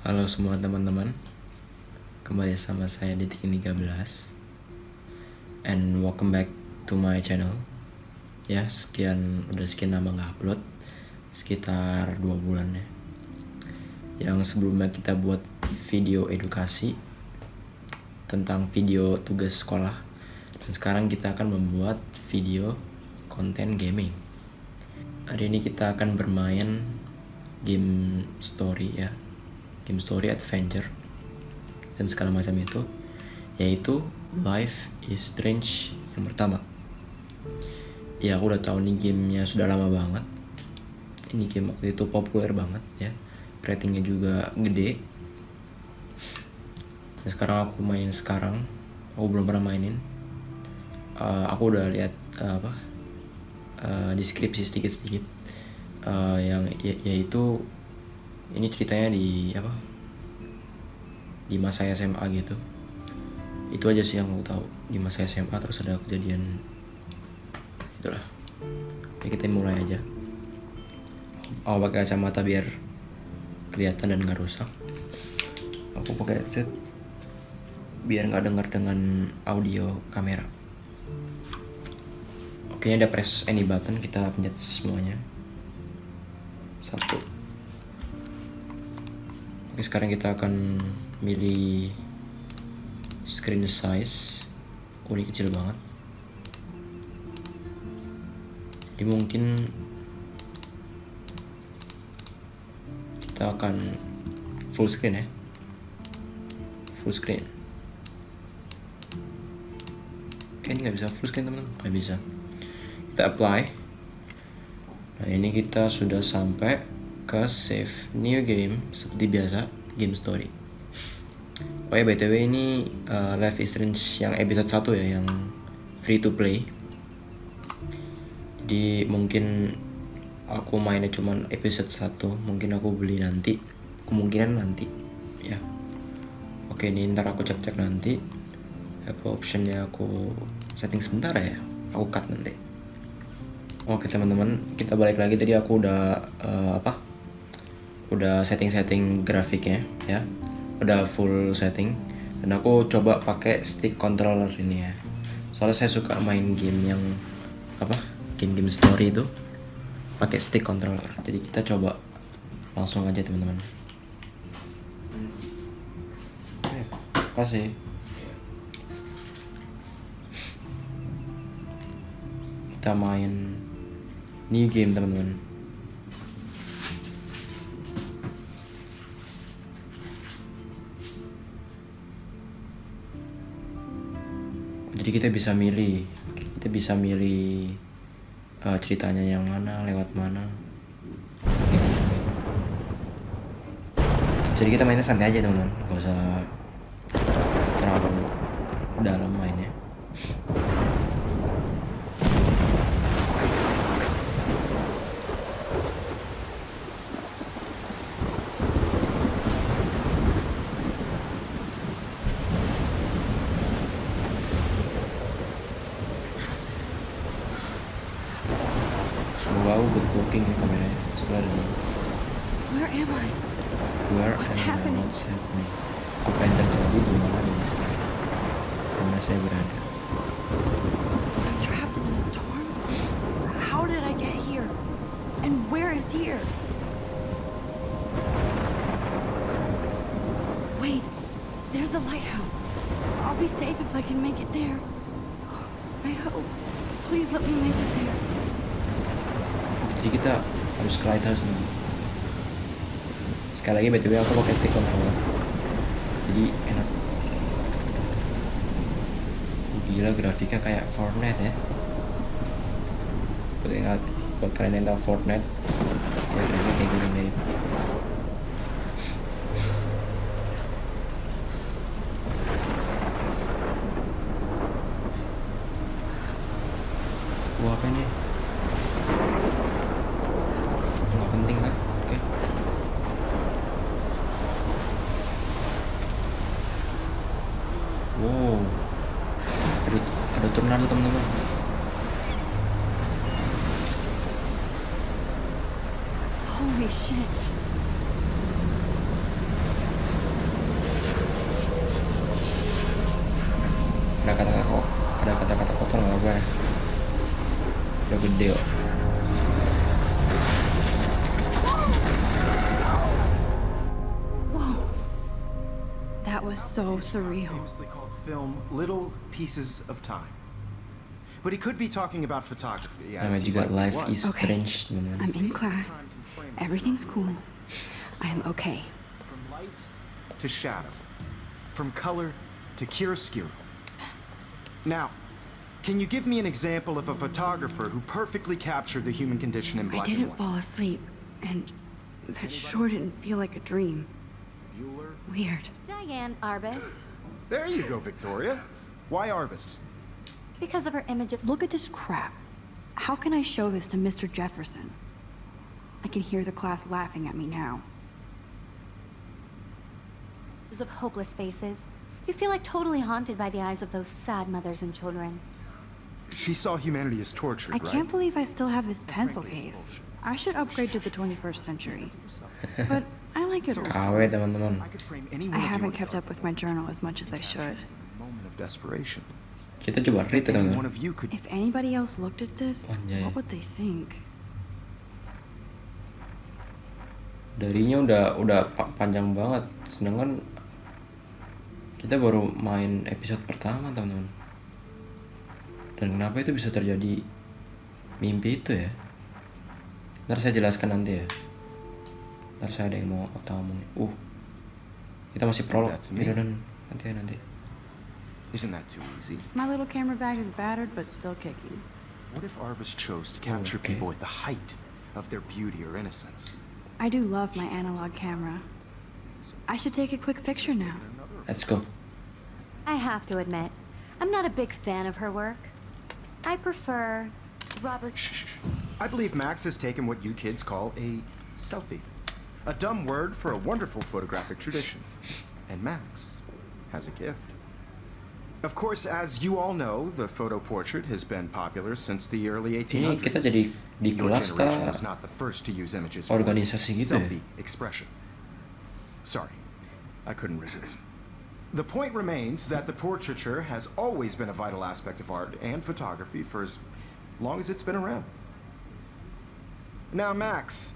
Halo semua teman-teman, kembali sama saya di 13 and welcome back to my channel. Ya, udah sekian lama nggak upload, sekitar 2 bulan ya. Yang sebelumnya kita buat video edukasi tentang video tugas sekolah, dan sekarang kita akan membuat video konten gaming. Hari ini kita akan bermain game story ya, game story adventure dan segala macam itu, yaitu Life is Strange yang pertama. Ya, aku udah tahu nih gamenya sudah lama banget. Ini game waktu itu populer banget ya, ratingnya juga gede. Dan sekarang aku mainin aku belum pernah mainin. Aku udah lihat deskripsi sedikit-sedikit, yaitu ini ceritanya di masa SMA gitu. Itu aja sih yang aku tahu, di masa SMA terus ada kejadian itulah. Ya, kita mulai aja. Aku pakai kacamata biar kelihatan dan nggak rusak. Aku pakai headset biar nggak dengar dengan audio kamera. Oke, ini ada press any button, kita pencet semuanya. 1. Oke, sekarang kita akan milih screen size. Ini kecil banget. Jadi mungkin kita akan full screen ya. Full screen. Ini nggak bisa full screen teman-teman. Nggak bisa. Kita apply. Nah, ini kita sudah sampai ke save new game seperti biasa, game story. Oh ya, BTW ini Life is Strange yang episode 1 ya, yang free to play. Jadi mungkin aku mainnya cuman episode 1, mungkin aku beli nanti, kemungkinan nanti ya. Oke, ini ntar aku cek nanti apa optionnya, aku setting sebentar ya, aku cut nanti. Oke teman-teman, kita balik lagi. Tadi aku udah setting grafiknya ya, udah full setting, dan aku coba pakai stick controller ini ya, soalnya saya suka main game yang game story itu pakai stick controller. Jadi kita coba langsung aja teman-teman. Kasih. Kita main new game teman-teman. Jadi kita bisa milih ceritanya yang mana, lewat mana. Jadi kita mainnya santai aja teman-teman, gak usah terlalu dalam mainnya. Semoga good working ya kameranya. Sebelah ada nih. Where am I? What's happening? Apa yang terjadi di mana ini sekarang? Mana saya berada? I'm trapped in a storm? How did I get here? And where is here? Wait, there's the lighthouse. I'll be safe if I can make it there. I hope. Please let me make it there. Jadi kita harus ke lighthouse nih. Sekali lagi BTW aku pakai stick controller, jadi enak. Gila, grafiknya kayak Fortnite ya. Buat kalian yang tahu Fortnite ya, grafiknya kayak gini mirip. Wah, apa ini? Nggak penting kan? Oke. Wow, ada tornado teman-teman. Holy shit. gede kok. Whoa. That was so surreal. Famously called film Little Pieces of Time. But he could be talking about photography. Namanya juga Life is Okay. Strange, teman-teman. I'm in class. Everything's cool. I am okay. From light to shadow, from color to chiaroscuro. Now, can you give me an example of a photographer who perfectly captured the human condition in I black and didn't white? fall asleep, and that sure didn't feel like a dream. Bueller? Weird. Diane Arbus, There you go, Victoria. Why Arbus? because of her image of... Look at this crap. How can I show this to Mr. Jefferson? I can hear the class laughing at me now. of hopeless faces. You feel like totally haunted by the eyes of those sad mothers and children. She saw humanity as tortured, I right? can't believe I still have this pencil frankly, it's case. bullshit. I should upgrade to the 21st century. But I like it also. KW teman-teman. I could frame any I one of you haven't in a kept dark up with my journal as much as I should. in a moment of desperation. Kita coba read Any teman-teman. one of you could If anybody else looked at this, Anjay. what would they think? Darinya udah panjang banget, sedangkan kita baru main episode pertama teman-teman. Dan kenapa itu bisa terjadi mimpi itu ya? Ntar saya jelaskan nanti ya. Ntar saya ada yang mau utama nih. Kita masih prolog. That's me. Yaudah, nanti. Isn't that too easy? My little camera bag is battered but still kicking. What if Arbus chose to capture okay. people at the height of their beauty or innocence? I do love my analog camera. I should take a quick picture now. Let's go. I have to admit, I'm not a big fan of her work. I prefer Robert... Shh. I believe Max has taken what you kids call a selfie. A dumb word for a wonderful photographic tradition. And Max has a gift. Of course, as you all know, the photo portrait has been popular since the early Ini 1800s. kita jadi di Your kelas generation ta was not the first to use images for organisasi gitu ya? selfie expression. Sorry, I couldn't resist. The point remains that the portraiture has always been a vital aspect of art and photography for as long as it's been around. Now, Max,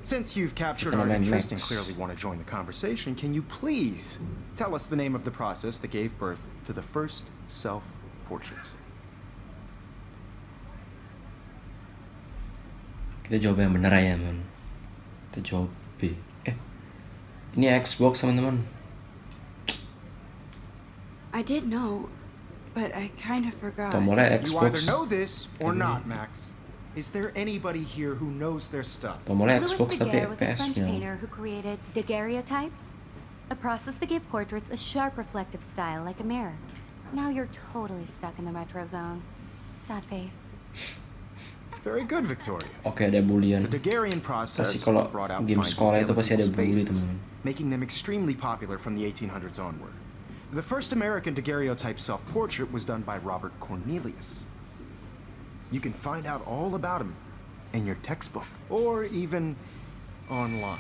since you've captured Kita our main interest and Max. clearly want to join the conversation, can you please tell us the name of the process that gave birth to the first self-portraits? Kita jawab yang benar ya, man. Kita jawab B. Ini Xbox, teman-teman. I did know, but I kind of forgot. Tombolnya You either Xbox. know this or Ini. not, Max. Is there anybody here who knows their stuff? Tombolnya Louis Xbox tapi Daguerre was a French FPS-nya. painter who created daguerreotypes, a process that gave portraits a sharp reflective style like a mirror. Now you're totally stuck in the retro zone. Sad face. Very good, Victoria. Oke, ada bulian. The Daguerrean process Pasti kalau brought out game fine sekolah itu detail pasti in ada people's bully, faces, teman-teman. making them extremely popular from the 1800s onward. The first American daguerreotype self-portrait was done by Robert Cornelius. You can find out all about him in your textbook or even online.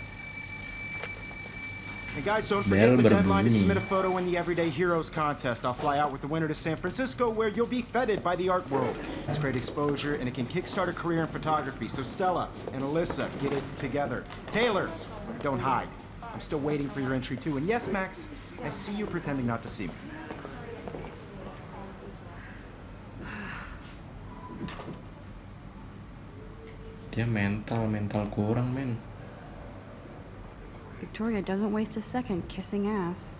And guys, don't forget Bel the deadline to berbunyi. submit a photo in the Everyday Heroes contest. I'll fly out with the winner to San Francisco, where you'll be feted by the art world. It's great exposure, and it can kickstart a career in photography. So Stella and Alyssa, get it together. Taylor, don't hide. I'm still waiting for your entry too. And yes, Max, I see you pretending not to see me. Dia mental kurang, men. Victoria doesn't waste a second kissing ass.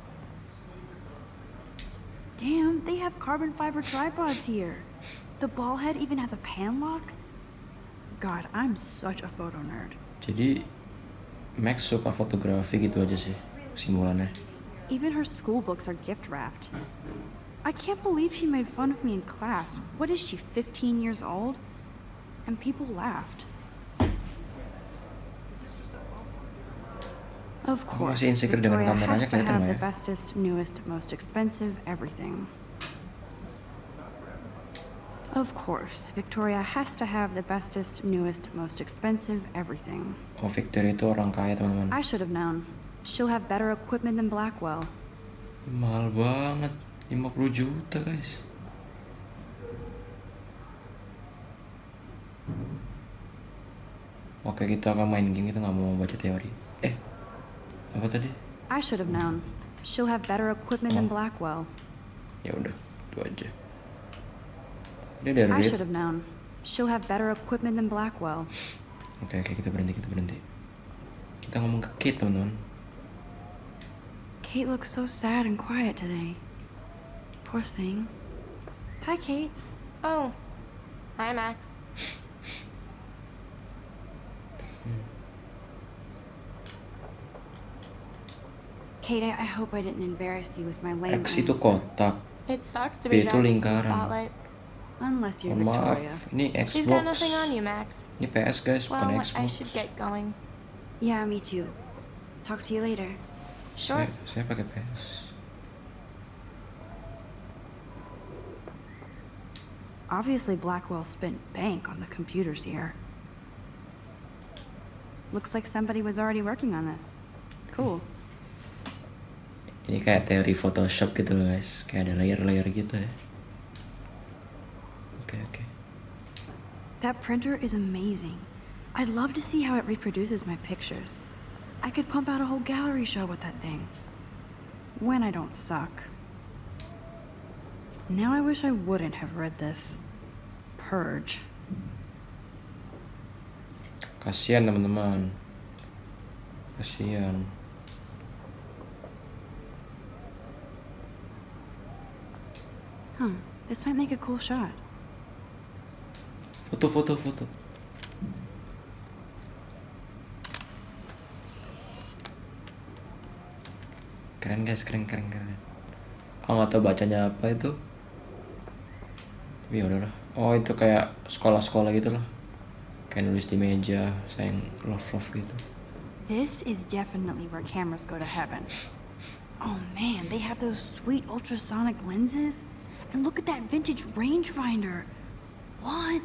Damn, they have carbon fiber tripods here. The ball head even has a pan lock. God, I'm such a photo nerd. Jadi Max suka fotografi gitu aja sih kesimpulannya. Even her school books are gift wrapped. I can't believe she made fun of me in class. What is she, 15 years old? And people laughed. Of Aku course, masih insecure dengan Victoria kameranya, has to kelihatan have nggak the ya? bestest, newest, most expensive everything. Of course, Victoria has to have the bestest, newest, most expensive everything. Oh, Victoria itu orang kaya, teman-teman. I should have known. She'll have better equipment than Blackwell. Mahal banget, 50 juta, guys. Oke, kita akan main game, kita nggak mau baca teori. Apa tadi? I should have known. She'll have better equipment than Oh. Blackwell. Ya udah, itu aja. Ini ada I read. should have known. She'll have better equipment than Blackwell. Oke, kita berhenti. Kita ngomong ke Kate, teman-teman. Kate looks so sad and quiet today. Poor thing. Hi, Kate. Oh, hi, Max. Kate, I hope I didn't embarrass you with my lame X itu answer. kotak, It sucks to P be itu dragged into the lingkaran. spotlight. Unless you're Mohon maaf, Victoria. ini She's got Xbox. nothing on you, Max. Ini PS guys, bukan Well, I Xbox. should get going. Yeah, me too. Talk to you later. Sure. Saya pakai PS. Obviously, Blackwell spent bank on the computers here. Looks like somebody was already working on this. Cool. Ini kayak teori Photoshop gitu loh guys, kayak ada layer-layer gitu ya. Oke. That printer is amazing. I'd love to see how it reproduces my pictures. I could pump out a whole gallery show with that thing. When I don't suck. Now I wish I wouldn't have read this. Purge. Kasihan teman-teman. Kasihan. Huh, this might make a cool shot. Foto. Keren guys, keren. Nggak tahu bacanya apa itu. Tapi ya udahlah. Oh, itu kayak sekolah-sekolah gitu lah. Kayak nulis di meja, sayang love gitu. This is definitely where cameras go to heaven. Oh man, they have those sweet ultrasonic lenses. And look at that vintage rangefinder. What?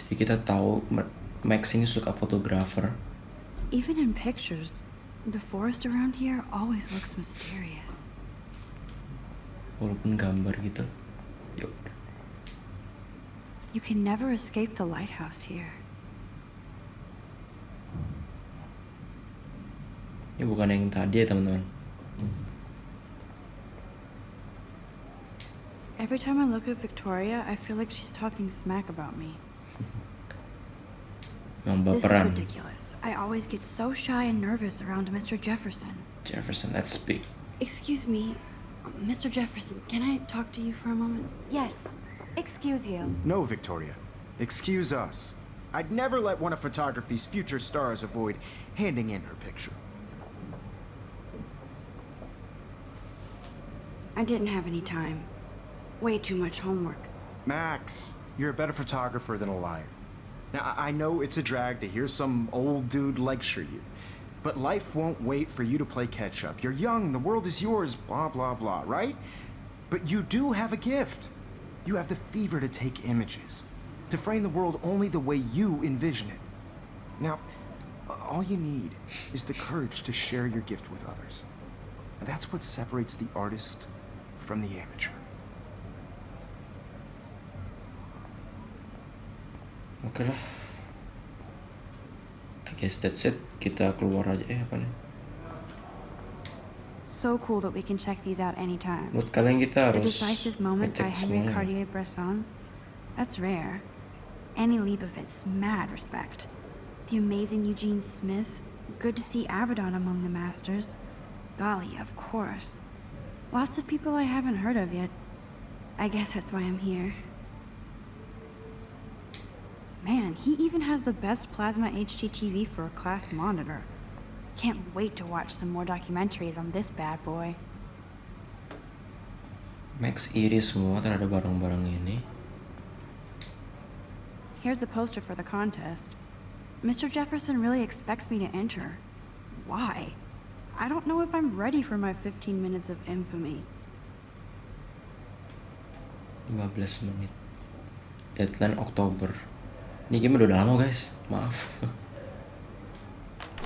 Jadi kita tahu Max ini suka fotografer. Even in pictures, the forest around here always looks mysterious. Walaupun gambar gitu. Yuk. You can never escape the lighthouse here. Ini bukan yang tadi ya teman-teman. Every time I look at Victoria, I feel like she's talking smack about me. Yang This is baperan. ridiculous. I always get so shy and nervous around Mr. Jefferson. Jefferson, let's speak. Excuse me, Mr. Jefferson, can I talk to you for a moment? Yes. Excuse you. No, Victoria. Excuse us. I'd never let one of photography's future stars avoid handing in her picture. I didn't have any time. Way too much homework. Max, you're a better photographer than a liar. Now, I know it's a drag to hear some old dude lecture you, but life won't wait for you to play catch up. You're young, the world is yours, blah, blah, blah, right? But you do have a gift. You have the fever to take images, to frame the world only the way you envision it. Now, all you need is the courage to share your gift with others. That's what separates the artist from the amateur. Oke lah. I guess that's it. Kita keluar aja. Apa nih? So cool that we can check these out anytime. Menurut kalian kita The harus Decisive Moment by ngecek Henry semuanya. Cartier-Bresson. That's rare. Any leap of it's mad respect. The amazing Eugene Smith. Good to see Abaddon among the masters. Golly, of course. Lots of people I haven't heard of yet. I guess that's why I'm here. Man, he even has the best plasma HDTV for a class monitor. Can't wait to watch some more documentaries on this bad boy. Max iri semua terhadap barang-barang ini. Here's the poster for the contest. Mr. Jefferson really expects me to enter. Why? I don't know if I'm ready for my 15 minutes of infamy. 15 menit. Deadline Oktober. Ini game udah lama guys. Maaf.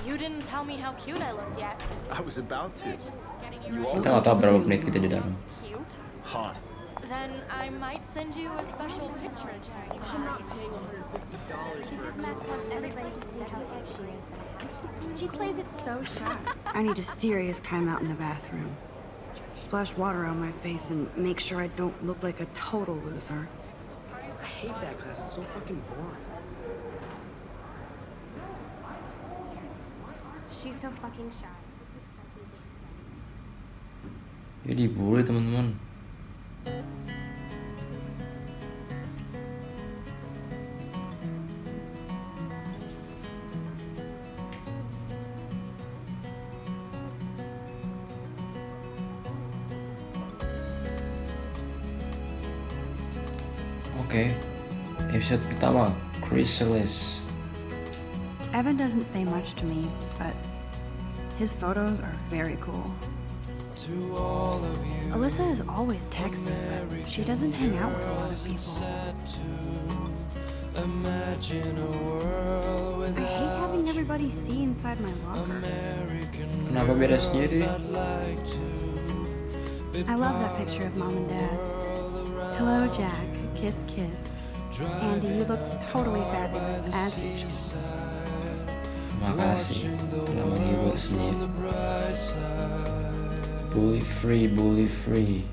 You didn't tell me how cute I looked yet. I was about to. Just getting You you right. Kita nggak tahu berapa menit kita di dalam. Cute. Hot. Then I might send you a special picture check. I'm not paying $150 Because for Max wants everybody to see how hip she is. She plays it so shy. I need a serious timeout in the bathroom. Splash water on my face and make sure I don't look like a total loser. I hate that class. It's so fucking boring. She's so fucking shy. Dia dibully teman-teman. Oke, episode pertama, Chrysalis. Evan doesn't say much to me, but his photos are very cool. Alyssa is always texting, but she doesn't hang out with a lot of people. I hate having everybody see inside my locker. Kenapa beda sendiri? I love that picture of Mom and Dad. Hello, Jack. Kiss, kiss. Andy, you look totally fabulous, as usual. Makasih telah menghibur sendiri. Bully free, bully free.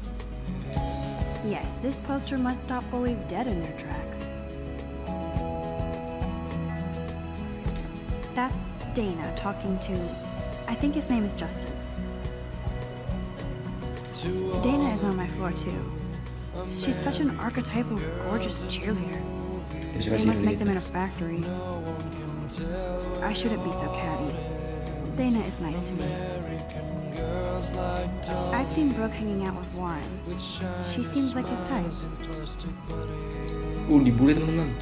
Yes, this poster must stop bullies dead in their tracks. That's Dana talking to, I think his name is Justin. Dana is on my floor too. She's such an archetype of gorgeous cheerleader. They must make them in a factory. I shouldn't be so catty. Dana is nice to me. I've seen Brooke hanging out with Warren. She seems like his type. Dibully teman-teman.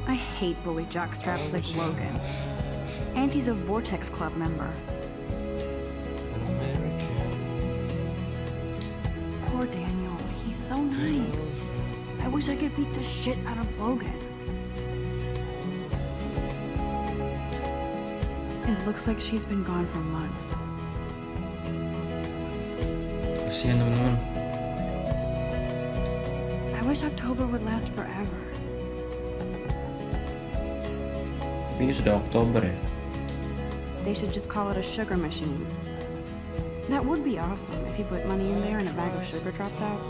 I hate bully jockstraps like Logan. And he's a Vortex Club member. Poor Daniel. He's so nice. I wish I could beat the shit out of Logan. It looks like she's been gone for months. Kasihan teman-teman. I wish October would last forever. Ini sudah Oktober ya. They should just call it a sugar machine. That would be awesome if you put money in there and a bag of sugar dropped out.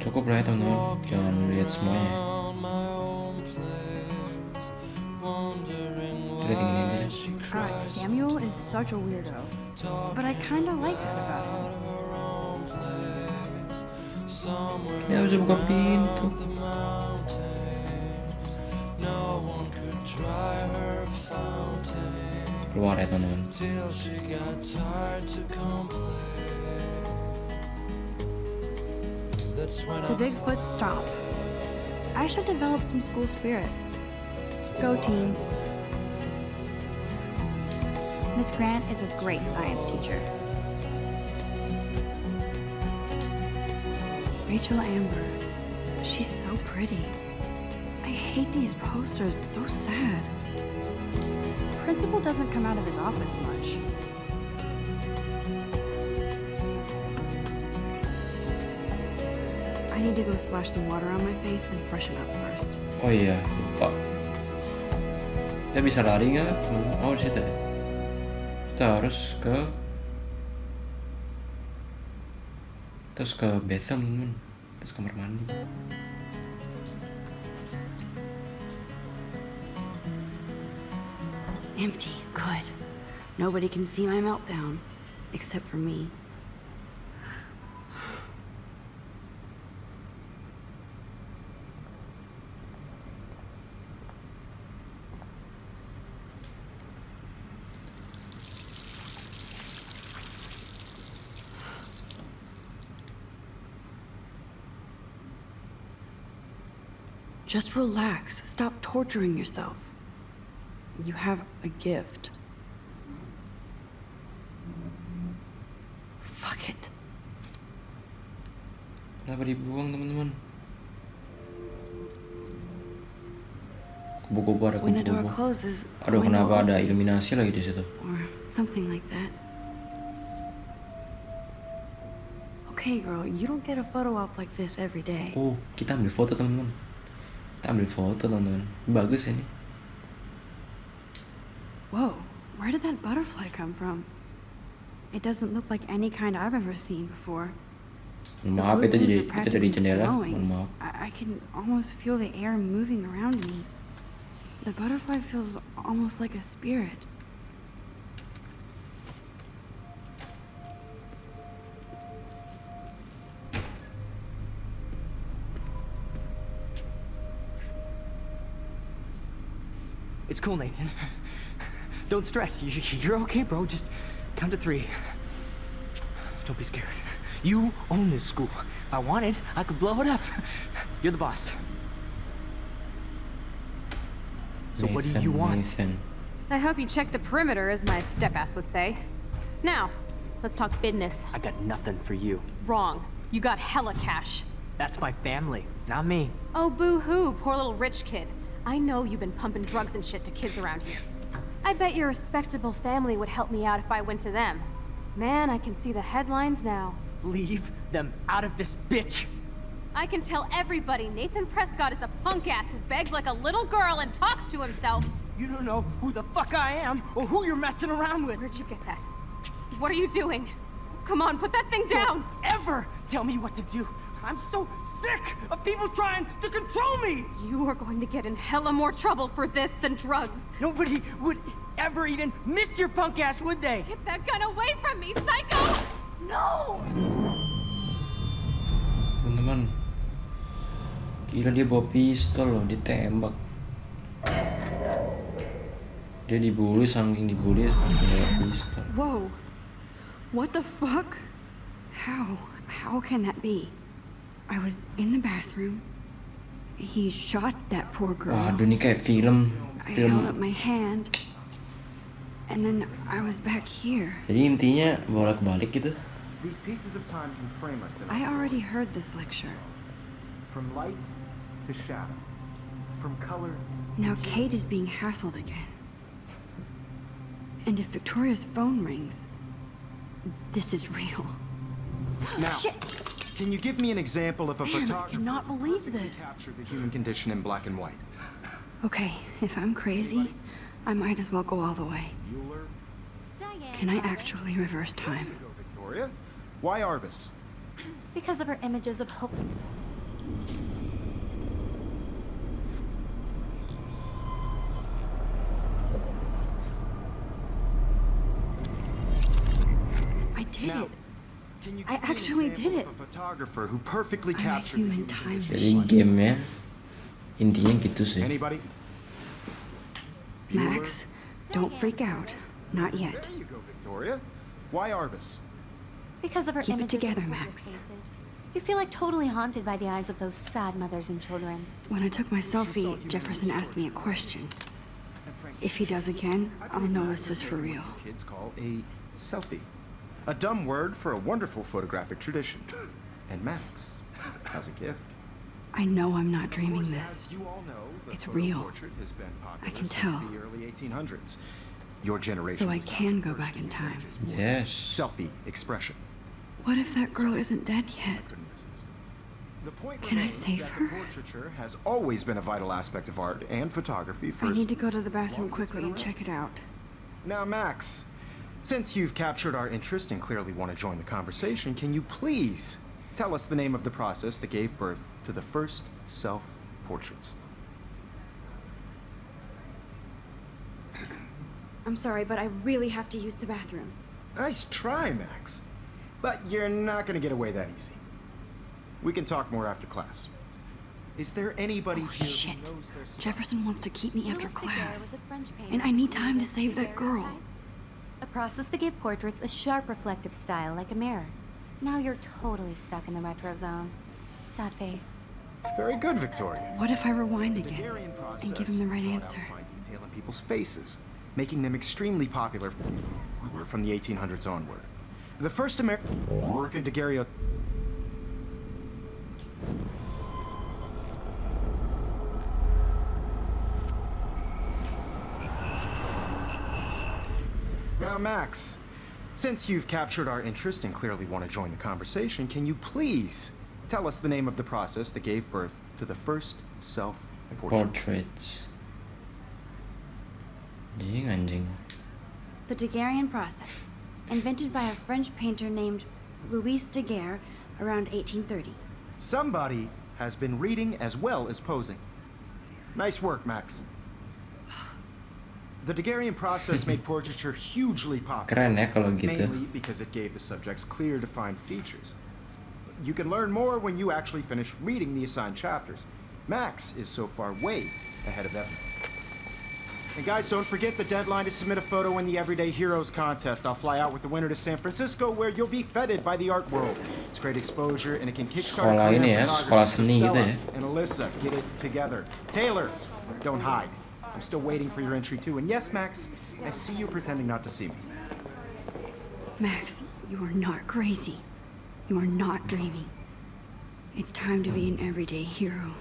Cukup lah ya teman-teman. Jangan lihat semuanya. Kita tinggalin aja. Alright, Samuel is such a weirdo. But I kinda like that about him. Dia bisa buka pintu. Keluar ya teman-teman. The Bigfoot stomp. I should develop some school spirit. Go team. Miss Grant is a great science teacher. Rachel Amber. She's so pretty. I hate these posters, so sad. Principal doesn't come out of his office much. I need to go splash some water on my face and freshen up first. Oh iya, lupa. Kita bisa lari nggak? Oh, di situ ya. Kita harus ke bathroom, teman. Terus kamar mandi. Empty. Good. Nobody can see my meltdown. Except for me. Just relax. Stop torturing yourself. You have a gift. Fuck it. Kenapa dibuang, teman-teman? Kubu-kubu ada When a door kubu-kubu. closes, Aduh, window kenapa ada opens. iluminasi lagi di situ? Or something like that. Okay, girl, you don't get a photo op like this every day. Oh, kita ambil foto teman-teman. Kita ambil foto teman-teman. Bagus ini. Whoa, where did that butterfly come from? It doesn't look like any kind I've ever seen before. Maaf, The itu blue jadi wings are practically jendela. glowing. Mohon maaf. I can almost feel the air moving around me. The butterfly feels almost like a spirit. It's cool, Nathan. Don't stress. You're okay, bro. Just count to 3. Don't be scared. You own this school. If I wanted, I could blow it up. You're the boss. So what do you want? Nathan. I hope you checked the perimeter, as my step-ass would say. Now, let's talk business. I got nothing for you. Wrong. You got hella cash. That's my family, not me. Oh, boo-hoo, poor little rich kid. I know you've been pumping drugs and shit to kids around here. I bet your respectable family would help me out if I went to them. Man, I can see the headlines now. Leave them out of this bitch. I can tell everybody Nathan Prescott is a punk ass who begs like a little girl and talks to himself. You don't know who the fuck I am or who you're messing around with. Where'd you get that? What are you doing? Come on, put that thing down! Don't ever tell me what to do. I'm so sick of people trying to control me. You are going to get in hella more trouble for this than drugs. Nobody would ever even miss your punk ass, would they? Get that gun away from me, psycho! No! Teman-teman. Gila, dia bawa pistol loh, ditembak. Dia dibully, saking dibully bawa pistol. Whoa, what the fuck? How can that be? I was in the bathroom. He shot that poor girl. Waduh, ini kayak film. I held up my hand. And then I was back here. Jadi intinya bolak-balik gitu. These pieces of time can frame us in I already heard this lecture. from light to shadow, from color. Now Kate is being hassled again. And if Victoria's phone rings, this is real. Now, can you give me an example of a Man, I photographer cannot who believe perfectly this. captured the human condition in black and white? Okay, if I'm crazy, I might as well go all the way. Bueller? Can I actually reverse time? There you go, Victoria. Why Arbus? Because of her images of hope. I did Now, it. can you I give me an actually example did of it. a photographer who perfectly I'm a captured the human human time condition? Jadi gamenya intinya gitu sih. Anybody? Max, don't freak out. Not yet. There you go, Victoria. Why Arbus? Because of her Keep it images together, of Max. hopeless faces. You feel like totally haunted by the eyes of those sad mothers and children. When I took my selfie, Jefferson asked me a question. If he does again, I'll know this is for real. Kids call a selfie. A dumb word for a wonderful photographic tradition. And Max has a gift. I know I'm not dreaming Of course, this. as you all know, the It's photo real. portrait has been popular I can since tell. the early 1800s. Your generation So I was not can the go first back to in use time. images for Yes. Selfie expression. What if that girl isn't dead yet? Couldn't resist. The point Can I remains save that her? the portraiture has always been a vital aspect of art and photography for I as need to go to the long bathroom as it's quickly been and around. check it out. Now, Max, since you've captured our interest and clearly want to join the conversation, can you please tell us the name of the process that gave birth to the first self-portraits? I'm sorry, but I really have to use the bathroom. Nice try, Max. But you're not going to get away that easy. We can talk more after class. Is there anybody Oh, here shit. who knows their stuff? Jefferson wants to keep me after Louis Daguerre class. was a French painter And I need who time to created save that girl. daguerreotypes, a process that gave portraits a sharp reflective style like a mirror. Now you're totally stuck in the retro zone. Sad face. Very good, Victoria. What if I rewind The again Daguerrean process and give him the right brought out answer? fine detail in people's faces, making them extremely popular from the 1800s onward. The first American work in daguerreotype. Now, Max, Since you've captured our interest and clearly want to join the conversation, can you please tell us the name of the process that gave birth to the first self-portrait? Portraits. Anjing. The Daguerrean process, invented by a French painter named Louis Daguerre around 1830. Somebody has been reading as well as posing. Nice work, Max. The Daguerrean process made portraiture hugely popular, Keren ya kalau gitu. mainly because it gave the subjects clear, defined features. You can learn more when you actually finish reading the assigned chapters. Max is so far way ahead of Evan. And guys, don't forget the deadline to submit a photo in the Everyday Heroes contest. I'll fly out with the winner to San Francisco, where you'll be feted by the art world. It's great exposure, and it can kickstart a Sekolah career ini in ya, photography. sekolah So seni gitu Stella ya. and Alyssa, get it together. Taylor, don't hide. I'm still waiting for your entry too. And yes, Max, I see you pretending not to see me. Max, you are not crazy. You are not dreaming. It's time to be an everyday hero.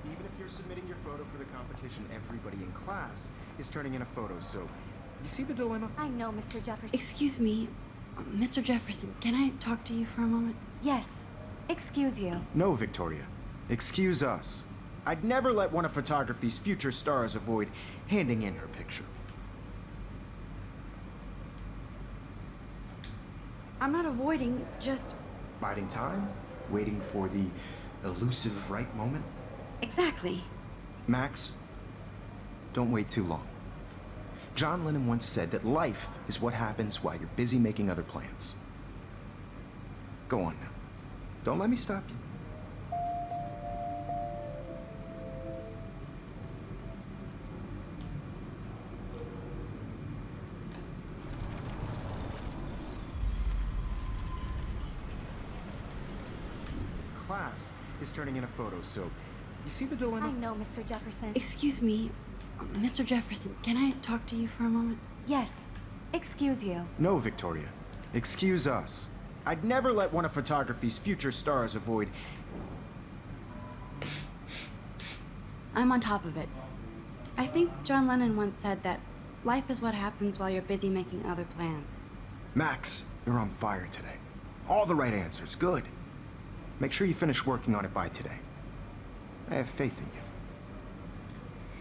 Even if you're submitting your photo for the competition, everybody in class is turning in a photo. So, you see the dilemma? I know, Mr. Jefferson. Excuse me, Mr. Jefferson, can I talk to you for a moment? Yes. Excuse you. No, Victoria. Excuse us. I'd never let one of photography's future stars avoid handing in her picture. I'm not avoiding, just... Biding time? Waiting for the elusive right moment? Exactly. Max, don't wait too long. John Lennon once said that life is what happens while you're busy making other plans. Go on now. Don't let me stop you. Class is turning in a photo, so you see the dilemma? I know, Mr. Jefferson. Excuse me, Mr. Jefferson, can I talk to you for a moment? Yes. Excuse you. No, Victoria. Excuse us. I'd never let one of photography's future stars avoid... I'm on top of it. I think John Lennon once said that life is what happens while you're busy making other plans. Max, you're on fire today. All the right answers. Good. Make sure you finish working on it by today. I have faith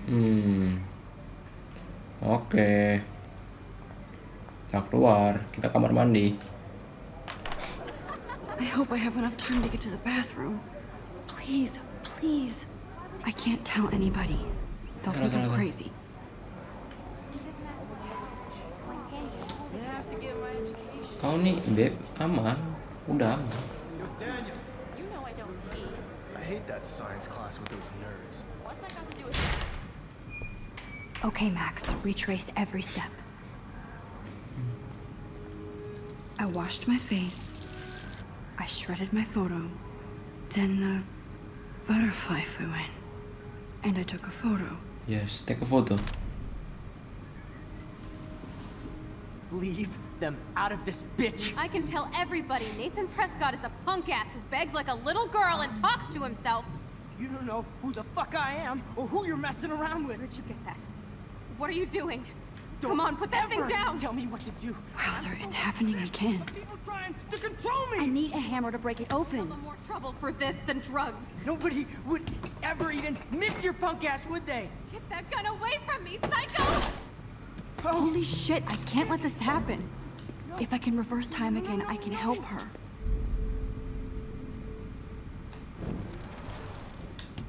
in you. Oke. Kita keluar, kita kamar mandi. I hope I have enough time to get to the bathroom. Please, please. I can't tell anybody. They'll think I'm crazy. Kau nih, Beb, aman. Udah aman. You know I don't tease. I hate that science class with those nerds. What's that got to do with... Okay, Max, retrace every step. I washed my face. I shredded my photo. Then the butterfly flew in. And I took a photo. Yes, take a photo. Leave them out of this bitch. I can tell everybody Nathan Prescott is a punk ass who begs like a little girl and talks to himself. You don't know who the fuck I am or who you're messing around with. Where'd you get that? What are you doing? Don't Come on, put that thing ever down. Tell me what to do. Wowzer, it's happening again. People trying to control me. I need a hammer to break it open. No more trouble for this than drugs. Nobody would ever even miss your punk ass, would they? Get that gun away from me, psycho! Holy shit, I can't let this happen. If I can reverse time again, I can help her.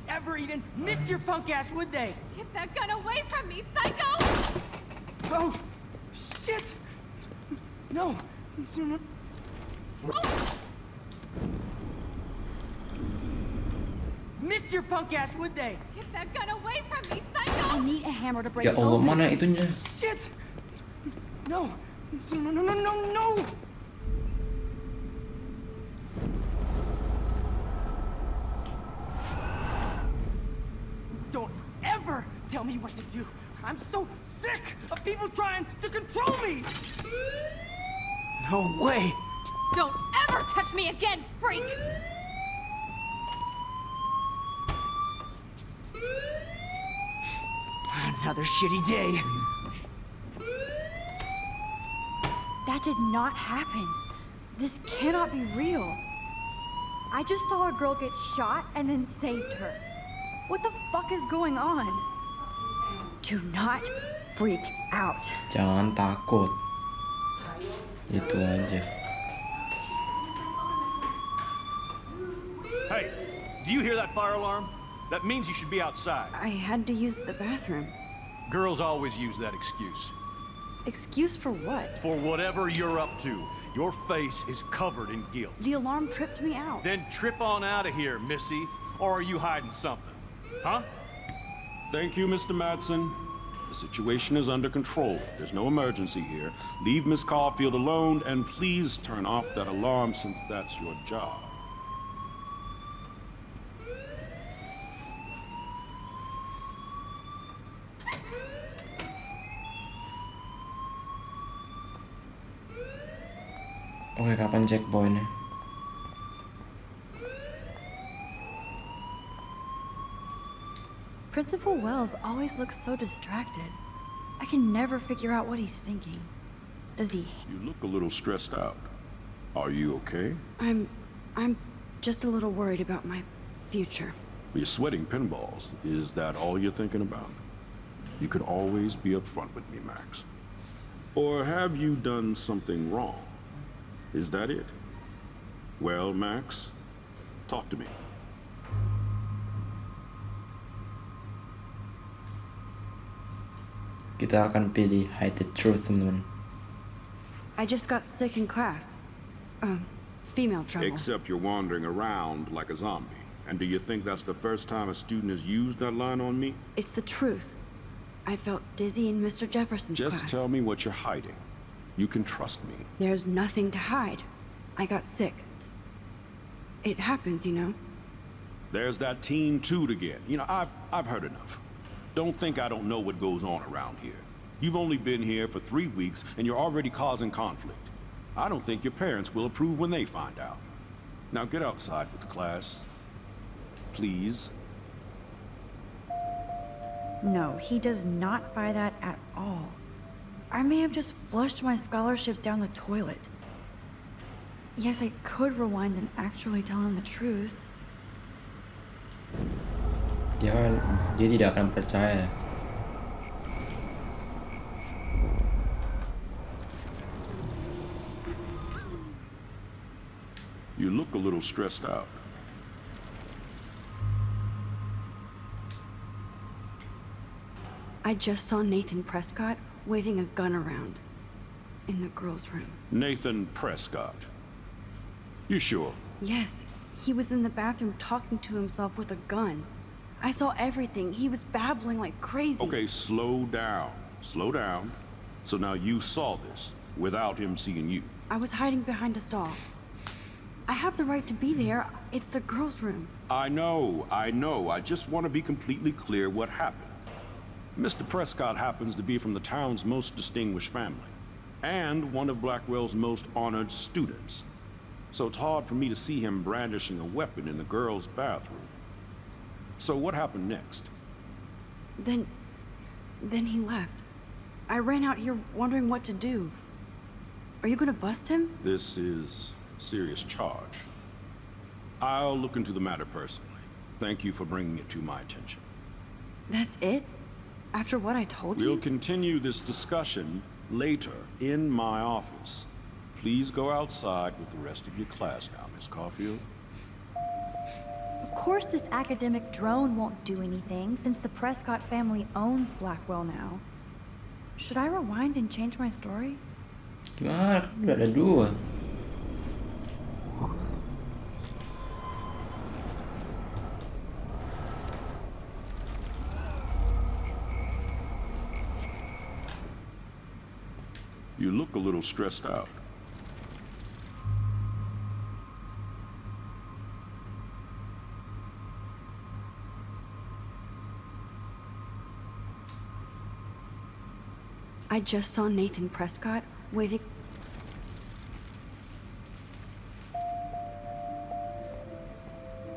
Ever even miss your punk ass, would they? Get that gun away from me, psycho! Oh, shit! No. Missed your punk ass, would they? Get that gun away from me, I psycho! need a hammer to break Ya it Allah, open. mana itunya? Shit! No. No, no, no, no, no! Don't ever tell me what to do. I'm so sick of people trying to control me! No way! Don't ever touch me again, freak! Another shitty day. That did not happen. This cannot be real. I just saw a girl get shot and then saved her. What the fuck is going on? Do not freak out. Jangan takut. Itu aja. Hey, do you hear that fire alarm? That means you should be outside. I had to use the bathroom. Girls always use that excuse. Excuse for what? For whatever you're up to, your face is covered in guilt. The alarm tripped me out. Then trip on out of here, Missy. Or are you hiding something? Huh? Thank you, Mr. Madsen. The situation is under control. There's no emergency here. Leave Miss Caulfield alone, and please turn off that alarm since that's your job. Oke, kapan checkpointnya? Principal Wells always looks so distracted. I can never figure out what he's thinking. Does he... You look a little stressed out. Are you okay? I'm just a little worried about my future. You're sweating pinballs. Is that all you're thinking about? You can always be upfront with me, Max. Or have you done something wrong? Is that it? Well, Max, talk to me. Kita akan pilih hide the truth, teman. I just got sick in class. Female trouble. Except you're wandering around like a zombie. And do you think that's the first time a student has used that line on me? It's the truth. I felt dizzy in Mr. Jefferson's class. Just tell me what you're hiding. You can trust me. There's nothing to hide. I got sick. It happens, you know. There's that teen toot again. You know, I've heard enough. Don't think I don't know what goes on around here. You've only been here for 3 weeks, and you're already causing conflict. I don't think your parents will approve when they find out. Now get outside with the class. Please. No, he does not buy that at all. I may have just flushed my scholarship down the toilet. Yes, I could rewind and actually tell him the truth. Dia tidak akan percaya. You look a little stressed out. I just saw Nathan Prescott waving a gun around in the girls' room. Nathan Prescott. You sure? Yes, he was in the bathroom talking to himself with a gun. I saw everything. He was babbling like crazy. Okay, slow down. Slow down. So now you saw this without him seeing you. I was hiding behind a stall. I have the right to be there. It's the girls' room. I know. I just want to be completely clear what happened. Mr. Prescott happens to be from the town's most distinguished family, and one of Blackwell's most honored students. So it's hard for me to see him brandishing a weapon in the girls' bathroom. So what happened next? Then he left. I ran out here wondering what to do. Are you gonna bust him? This is a serious charge. I'll look into the matter personally. Thank you for bringing it to my attention. That's it? After what I told you? We'll continue this discussion later in my office. Please go outside with the rest of your class now, Miss Caulfield. Of course this academic drone won't do anything, since the Prescott family owns Blackwell now. Should I rewind and change my story? Gimana? Kan udah ada 2. You look a little stressed out. I just saw Nathan Prescott waving...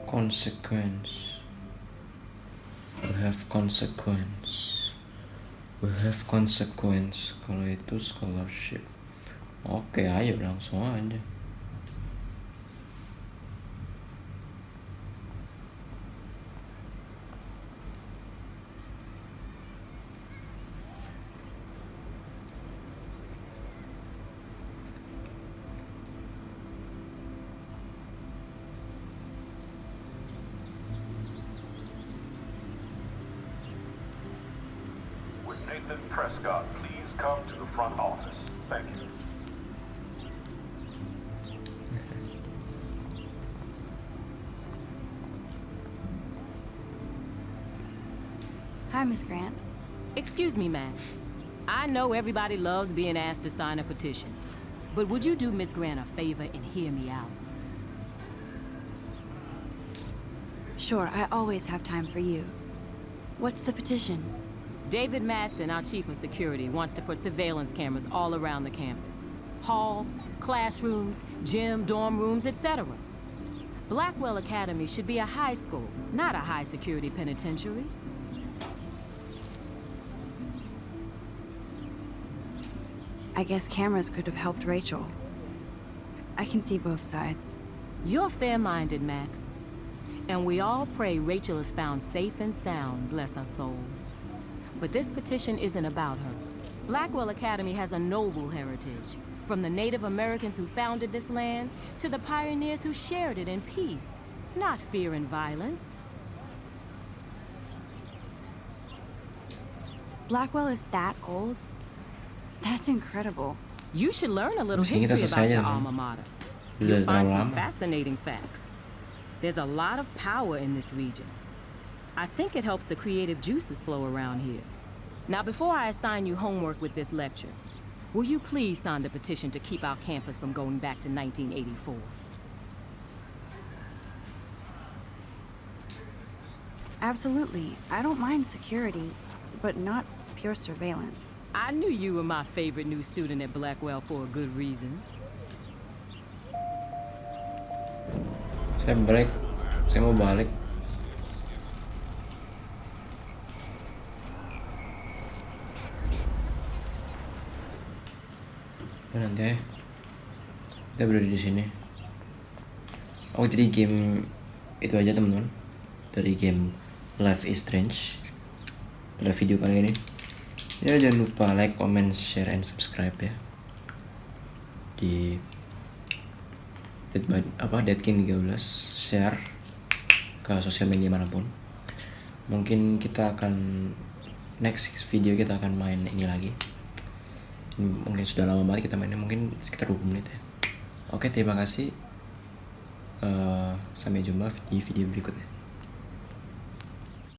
Consequence. You have consequence. We have consequence. Kalau itu scholarship. Oke, ayo langsung aja. Would Nathan Prescott please come to the front office? Thank you. Hi, Miss Grant. Excuse me, Max. I know everybody loves being asked to sign a petition, but would you do Miss Grant a favor and hear me out? Sure, I always have time for you. What's the petition? David Madsen, our chief of security, wants to put surveillance cameras all around the campus. Halls, classrooms, gym, dorm rooms, etc. Blackwell Academy should be a high school, not a high-security penitentiary. I guess cameras could have helped Rachel. I can see both sides. You're fair-minded, Max. And we all pray Rachel is found safe and sound, bless her soul. But this petition isn't about her. Blackwell Academy has a noble heritage, from the Native Americans who founded this land to the pioneers who shared it in peace, not fear and violence. Blackwell is that old? That's incredible. You should learn a little Mungkin kita history about selesai your aja, alma mater. Udah You'll find terlalu some lama. fascinating facts. There's a lot of power in this region. I think it helps the creative juices flow around here. Now, before I assign you homework with this lecture, will you please sign the petition to keep our campus from going back to 1984? Absolutely. I don't mind security, but not pure surveillance. I knew you were my favorite new student at Blackwell for a good reason. Saya mau balik. Nanti ya. Kita berdiri di sini. Oh, jadi game itu aja teman-teman. Dari game Life is Strange. Pada video kali ini. Ya jangan lupa like, comment, share, and subscribe ya. Di Dead King 13, share ke sosial media manapun. Mungkin kita akan next video kita akan main ini lagi. Mungkin sudah lama banget kita mainnya, mungkin sekitar 20 menit ya. Oke, terima kasih. Sampai jumpa di video berikutnya.